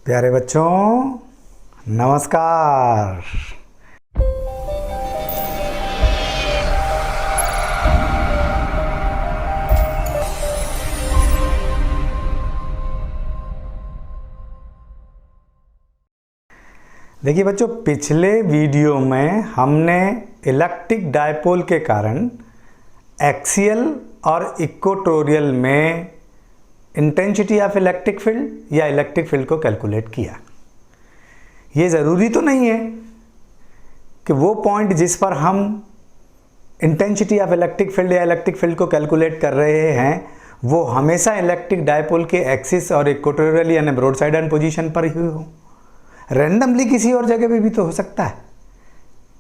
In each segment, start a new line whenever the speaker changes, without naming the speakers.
प्यारे बच्चों नमस्कार। देखिए बच्चों, पिछले वीडियो में हमने इलेक्ट्रिक डायपोल के कारण एक्सियल और इक्वेटोरियल में इंटेंसिटी ऑफ इलेक्ट्रिक फील्ड या इलेक्ट्रिक फील्ड को कैलकुलेट किया। ये ज़रूरी तो नहीं है कि वो पॉइंट जिस पर हम इंटेंसिटी ऑफ इलेक्ट्रिक फील्ड या इलेक्ट्रिक फील्ड को कैलकुलेट कर रहे हैं वो हमेशा इलेक्ट्रिक डायपोल के एक्सिस और इक्वेटोरियल यानी ब्रॉड साइड एंड पोजीशन पर ही हो। रैंडमली किसी और जगह पे भी तो हो सकता है।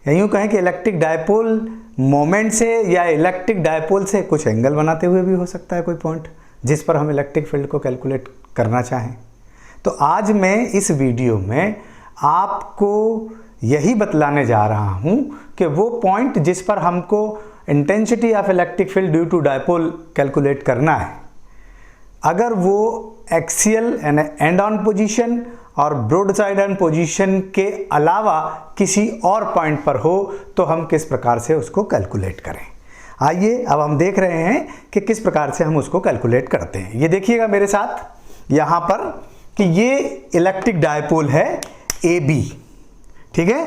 या यूँ कहें कि इलेक्ट्रिक डायपोल मोमेंट से या इलेक्ट्रिक डायपोल से कुछ एंगल बनाते हुए भी हो सकता है कोई पॉइंट जिस पर हम इलेक्ट्रिक फील्ड को कैलकुलेट करना चाहें। तो आज मैं इस वीडियो में आपको यही बतलाने जा रहा हूं कि वो पॉइंट जिस पर हमको intensity of electric field due to dipole calculate करना है, अगर वो एक्सियल यानी एंड ऑन पोजीशन और ब्रॉड साइड एंड पोजीशन के अलावा किसी और पॉइंट पर हो तो हम किस प्रकार से उसको कैलकुलेट करें। आइए अब हम देख रहे हैं कि किस प्रकार से हम उसको कैलकुलेट करते हैं। ये देखिएगा मेरे साथ यहाँ पर कि ये इलेक्ट्रिक डायपोल है AB, ठीक है।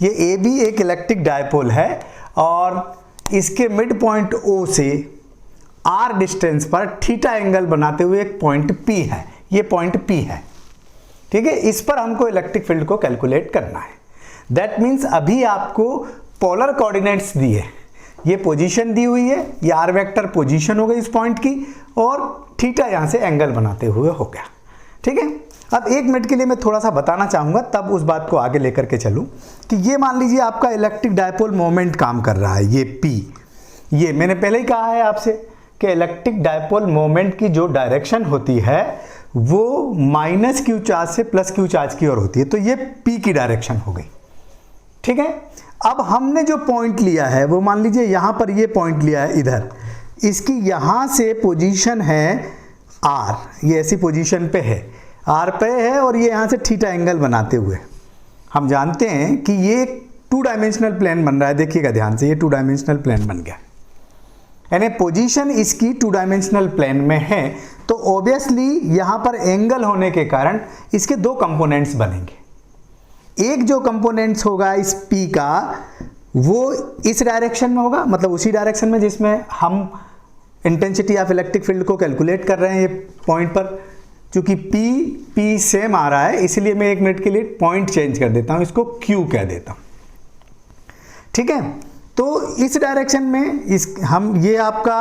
ये AB एक इलेक्ट्रिक डायपोल है और इसके मिड पॉइंट O से R डिस्टेंस पर थीटा एंगल बनाते हुए एक पॉइंट P है। ये पॉइंट P है, ठीक है। इस पर हमको इलेक्ट्रिक फील्ड को कैलकुलेट करना है। दैट मीन्स अभी आपको पोलर कोऑर्डिनेट्स दिए, ये पोजीशन दी हुई है, ये आर वेक्टर पोजीशन हो गई इस पॉइंट की और थीटा यहाँ से एंगल बनाते हुए हो गया, ठीक है। अब एक मिनट के लिए मैं थोड़ा सा बताना चाहूँगा, तब उस बात को आगे लेकर के चलूँ कि ये मान लीजिए आपका इलेक्ट्रिक डायपोल मोमेंट काम कर रहा है, ये P। ये मैंने पहले ही कहा है आपसे कि इलेक्ट्रिक डायपोल मोमेंट की जो डायरेक्शन होती है वो माइनस क्यू चार्ज से प्लस क्यू चार्ज की ओर होती है। तो ये P की डायरेक्शन हो गई, ठीक है। अब हमने जो पॉइंट लिया है वो मान लीजिए यहाँ पर ये पॉइंट लिया है इधर, इसकी यहाँ से पोजीशन है R, ये ऐसी पोजीशन पे है, R पे है और ये यहाँ से थीटा एंगल बनाते हुए हम जानते हैं कि ये टू डायमेंशनल प्लेन बन रहा है। देखिएगा ध्यान से, ये टू डायमेंशनल प्लेन बन गया, यानी पोजीशन इसकी टू डायमेंशनल प्लेन में है। तो ऑब्वियसली यहाँ पर एंगल होने के कारण इसके दो कंपोनेंट्स बनेंगे। एक जो कंपोनेंट्स होगा इस P का वो इस डायरेक्शन में होगा, मतलब उसी डायरेक्शन में जिसमें हम इंटेंसिटी ऑफ इलेक्ट्रिक फील्ड को कैलकुलेट कर रहे हैं। ये पॉइंट पर चूंकि P सेम आ रहा है इसलिए मैं एक मिनट के लिए पॉइंट चेंज कर देता हूं, इसको Q कह देता हूं, ठीक है। तो इस डायरेक्शन में हम ये आपका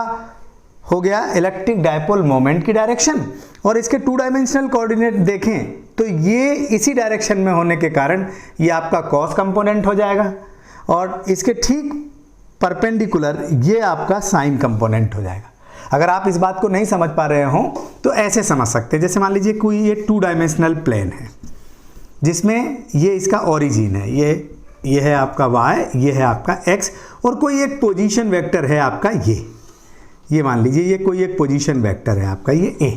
हो गया इलेक्ट्रिक डायपोल मोमेंट की डायरेक्शन और इसके टू डायमेंशनल कोऑर्डिनेट देखें तो ये इसी डायरेक्शन में होने के कारण ये आपका कॉस कंपोनेंट हो जाएगा और इसके ठीक परपेंडिकुलर ये आपका साइन कंपोनेंट हो जाएगा। अगर आप इस बात को नहीं समझ पा रहे हो तो ऐसे समझ सकते हैं, जैसे मान लीजिए कोई ये टू डायमेंशनल प्लेन है जिसमें ये इसका ओरिजिन है, ये है आपका y, ये है आपका x और कोई एक पोजीशन वेक्टर है आपका ये मान लीजिए ये कोई एक पोजीशन वेक्टर है आपका ये A,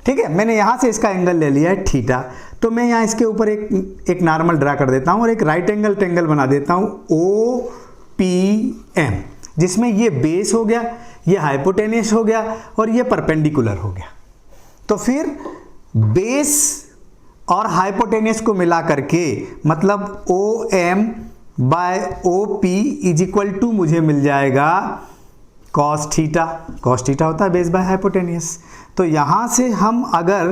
ठीक है। मैंने यहाँ से इसका एंगल ले लिया है थीटा, तो मैं यहाँ इसके ऊपर एक नॉर्मल ड्रा कर देता हूँ और एक राइट एंगल ट्रायंगल बना देता हूँ OPM, जिसमें ये बेस हो गया, ये हाइपोटेन्यूस हो गया और ये परपेंडिकुलर हो गया। तो फिर बेस और हाइपोटेन्यूस को मिला करके मतलब OM by OP is equal to मुझे मिल जाएगा कॉस थीटा। कॉस थीटा होता है बेस बाय हाइपोटेन्यूस। तो यहाँ से हम अगर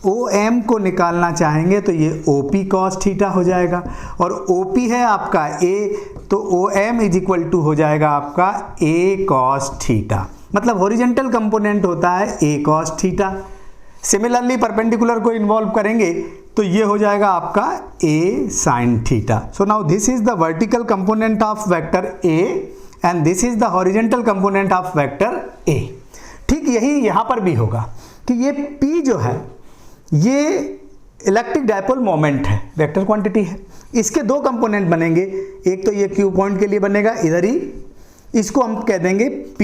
OM को निकालना चाहेंगे तो ये OP कॉस थीटा हो जाएगा और OP है आपका A, तो OM इज इक्वल टू हो जाएगा आपका A कॉस थीटा, मतलब हॉरिजॉन्टल कंपोनेंट होता है A cos theta. Similarly perpendicular को इन्वॉल्व करेंगे तो ये हो जाएगा आपका A sine theta. So now this is the vertical component of vector A and this is the horizontal component of vector A। ठीक यही यहाँ पर भी होगा कि ये P जो है ये इलेक्ट्रिक डायपोल मोमेंट है, वेक्टर क्वांटिटी है। इसके दो कंपोनेंट बनेंगे, एक तो ये Q पॉइंट के लिए बनेगा इधर ही, इसको हम कह देंगे P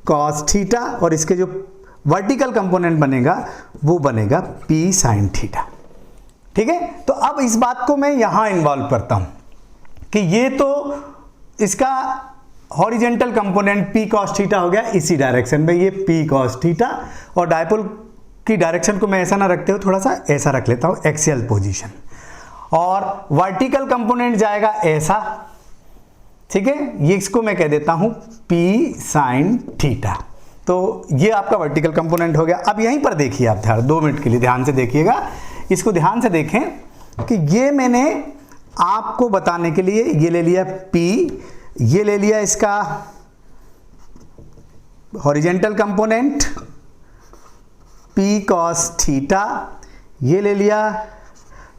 cos थीटा और इसके जो वर्टिकल कंपोनेंट बनेगा वो बनेगा P sin थीटा। ठीक है, तो अब इस बात को मैं यहां इन्वॉल्व करता हूं कि ये तो इसका horizontal component p cos theta हो गया इसी डायरेक्शन में, ये p cos थीटा, और डायपोल की डायरेक्शन को मैं ऐसा ना रखते हो, थोड़ा सा ऐसा रख लेता हूं एक्सियल पोजीशन, और वर्टिकल कंपोनेंट जाएगा ऐसा, ठीक है, ये इसको मैं कह देता हूं p sin थीटा। तो ये आपका वर्टिकल कंपोनेंट हो गया। अब यहीं पर देखिए आप, 2 मिनट के लिए ध्यान से देखिएगा, इसको ध्यान से देखें कि ये मैंने आपको बताने के लिए ये ले लिया p, ये ले लिया इसका horizontal component p cos theta, ये ले लिया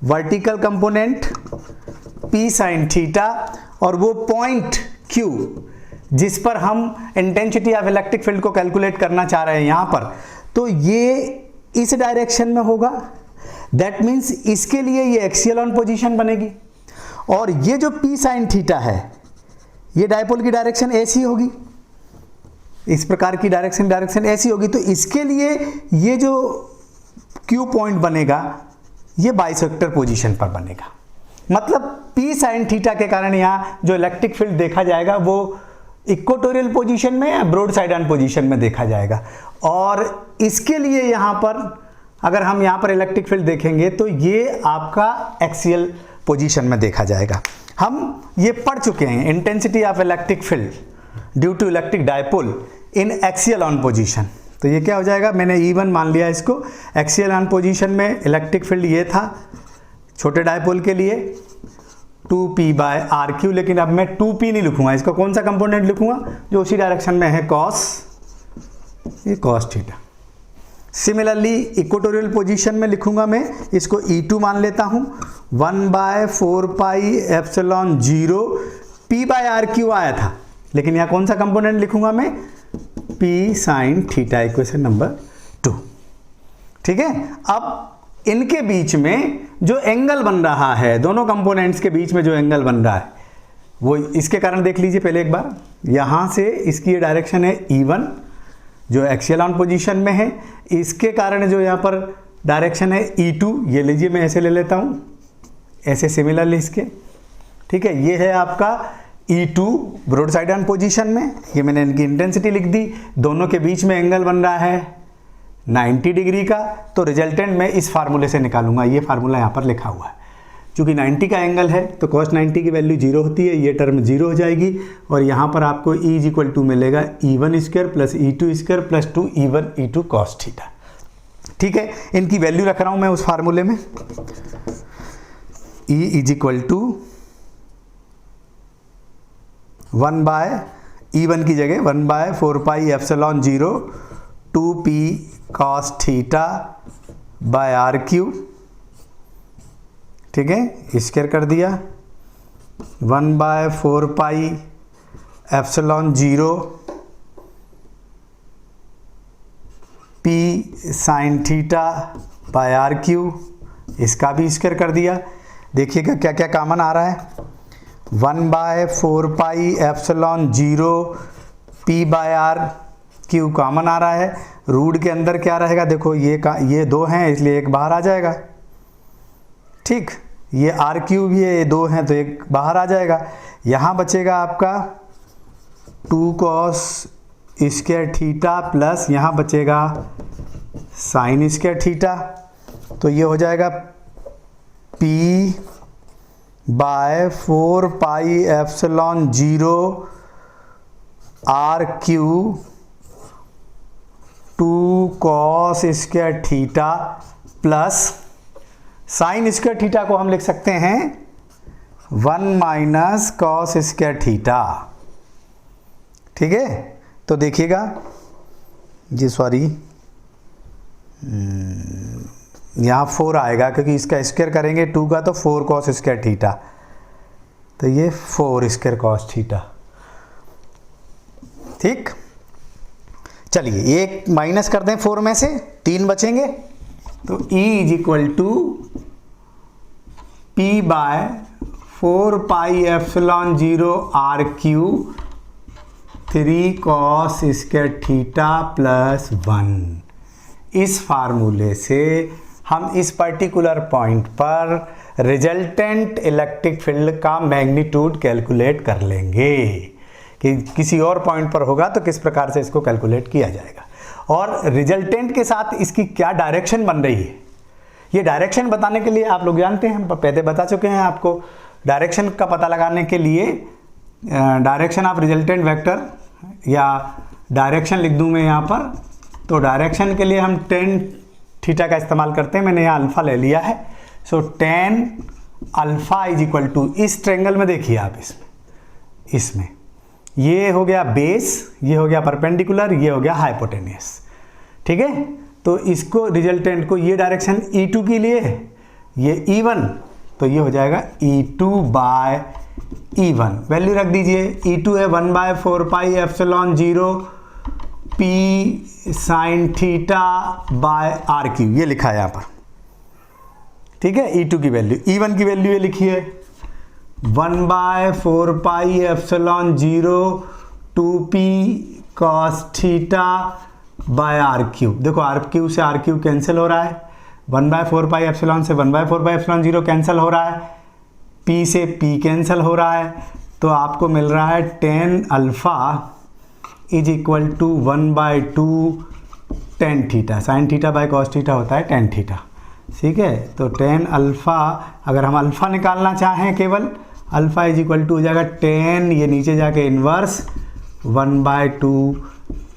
vertical component p sin theta, और वो पॉइंट Q जिस पर हम इंटेंसिटी ऑफ इलेक्ट्रिक फील्ड को कैलकुलेट करना चाह रहे हैं यहां पर, तो ये इस डायरेक्शन में होगा। दैट मीन्स इसके लिए ये एक्सियल ऑन पोजीशन बनेगी, और ये जो p sin थीटा है ये डायपोल की डायरेक्शन ऐसी होगी, इस प्रकार की डायरेक्शन ऐसी होगी, तो इसके लिए ये जो Q पॉइंट बनेगा ये बाइसेक्टर पोजीशन पर बनेगा। मतलब p sin थीटा के कारण यहाँ जो इलेक्ट्रिक फील्ड देखा जाएगा वो इक्वेटोरियल पोजीशन में या ब्रॉड साइड ऑन पोजीशन में देखा जाएगा, और इसके लिए यहाँ पर अगर हम यहाँ पर इलेक्ट्रिक फील्ड देखेंगे तो ये आपका एक्सियल पोजीशन में देखा जाएगा। हम ये पढ़ चुके हैं, intensity of electric field due to electric dipole in axial on position. तो ये क्या हो जाएगा, मैंने E1 मान लिया इसको, एक्सियल ऑन पोजीशन में इलेक्ट्रिक फील्ड ये था छोटे डायपोल के लिए 2p/RQ, लेकिन अब मैं 2p नहीं लिखूंगा, इसका कौन सा कंपोनेंट लिखूंगा जो उसी डायरेक्शन में है, ये cos theta. Similarly equatorial position में लिखूंगा मैं, इसको E2 मान लेता हूं, 1/4πε0 p/RQ आया था, लेकिन यहाँ कौन सा कंपोनेंट लिखूंगा मैं, p sin theta, equation number 2। ठीक है, अब इनके बीच में जो एंगल बन रहा है, दोनों कंपोनेंट्स के बीच में जो एंगल बन रहा है वो इसके कारण देख लीजिए पहले एक बार, यहां से इसकी ये डायरेक्शन है E1 जो एक्सियल ऑन पोजीशन में है, इसके कारण जो यहाँ पर डायरेक्शन है E2, ये लीजिए मैं ऐसे ले लेता हूँ, ऐसे सिमिलरली इसके, ठीक है, ये है आपका E2 broad side on position में, ये मैंने इनकी इंटेंसिटी लिख दी, दोनों के बीच में एंगल बन रहा है 90 डिग्री का, तो रिजल्टेंट मैं इस फार्मूले से निकालूंगा, ये फार्मूला यहाँ पर लिखा हुआ है, चूंकि 90 का एंगल है तो cos 90 की वैल्यू 0 होती है, ये टर्म 0 हो जाएगी, और यहाँ पर आपको E मिलेगा E1² plus E2² plus 2E1 E2 cos theta. ठीक है, इनकी वैल्यू रख रहा हूँ मैं उस फार्मूले में, E1 की जगह 1/4πε0 2p cos theta by RQ, ठीक है, स्क्वायर कर दिया, 1/4πε0 p sin theta by RQ, इसका भी स्क्वायर कर दिया। देखिएगा क्या क्या कॉमन आ रहा है, 1/4πε0 p बाय RQ कॉमन आ रहा है, रूट के अंदर क्या रहेगा, देखो ये 2 हैं इसलिए एक बाहर आ जाएगा, ठीक, ये RQ भी है, ये 2 हैं तो एक बाहर आ जाएगा, यहाँ बचेगा आपका 2 cos स्क्वायर थीटा प्लस यहाँ बचेगा साइन स्क्वायर थीटा, तो ये हो जाएगा p/4πε0 RQ 2 cos square theta plus sine square theta को हम लिख सकते हैं 1 - cos स्क्वायर थीटा। ठीक है, तो देखिएगा जी, सॉरी यहाँ 4 आएगा क्योंकि इसका स्क्वायर करेंगे 2 का, तो 4 cos स्क्वायर थीटा, तो ये 4 स्क्वायर cos थीटा। ठीक, चलिए एक माइनस कर दें 4 में से, 3 बचेंगे, तो E = p/4πε0 RQ 3 cos square theta plus 1। इस फार्मूले से हम इस पर्टिकुलर पॉइंट पर रिजल्टेंट इलेक्ट्रिक फील्ड का मैग्नीट्यूड कैलकुलेट कर लेंगे कि किसी और पॉइंट पर होगा तो किस प्रकार से इसको कैलकुलेट किया जाएगा, और रिजल्टेंट के साथ इसकी क्या डायरेक्शन बन रही है। ये डायरेक्शन बताने के लिए आप लोग जानते हैं, हम पहले बता चुके हैं आपको, डायरेक्शन का पता लगाने के लिए डायरेक्शन ऑफ रिजल्टेंट वेक्टर या डायरेक्शन लिख दूं मैं यहाँ पर, तो डायरेक्शन के लिए हम टेन थीटा का इस्तेमाल करते हैं। मैंने यहाँ अल्फा ले लिया है, so ten alpha is equal to, इस ट्रेंगल में देखिए आप, इसमें ये हो गया बेस, ये हो गया परपेंडिकुलर, ये हो गया हाइपोटेनियस, ठीक है। तो इसको रिजल्टेंट को ये डायरेक्शन E2 के लिए है, ये E1, तो ये हो जाएगा E2 बाय E1, वैल्यू रख दीजिए। E2 है 1/4πε0 P sign theta bye R Q, ये लिखा है यहाँ पर, ठीक है। E2 की वैल्यू, E1 की वैल्यू ये लिखी है 1/4πε0 2P cos theta by R Q. देखो R क्यू से R क्यू कैंसिल हो रहा है, 1/4πε से 1/4πε0 कैंसिल हो रहा है, P से P कैंसिल हो रहा है, तो आपको मिल रहा है tan alpha is equal to 1/2 tan theta, sine theta by cos theta होता है टेन थीटा, ठीक है। तो टेन अल्फा, अगर हम अल्फा निकालना चाहें केवल, अल्फा इज इक्वल टू हो जाएगा टेन, ये नीचे जाके इन्वर्स 1/2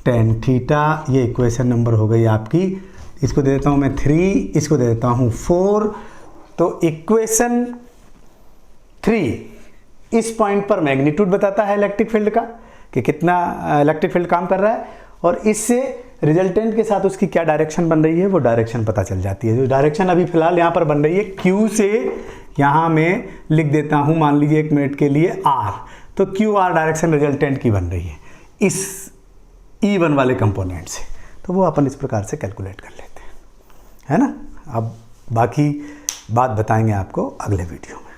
टेन थीटा, ये इक्वेशन नंबर हो गई आपकी। इसको दे देता हूँ मैं 3, इसको दे देता हूँ 4, तो इक्वेशन 3 इस पॉइंट पर मैग्नीट्यूड बताता है इलेक्ट्रिक फील्ड का कि कितना इलेक्ट्रिक फील्ड काम कर रहा है, और इससे रिजल्टेंट के साथ उसकी क्या डायरेक्शन बन रही है वो डायरेक्शन पता चल जाती है। जो डायरेक्शन अभी फिलहाल यहाँ पर बन रही है Q से, यहाँ मैं लिख देता हूँ मान लीजिए 1 मिनट के लिए R, तो QR डायरेक्शन रिजल्टेंट की बन रही है इस E1 वाले कंपोनेंट से, तो वो अपन इस प्रकार से कैलकुलेट कर लेते हैं, है ना। अब बाकी बात बताएंगे आपको अगले वीडियो में।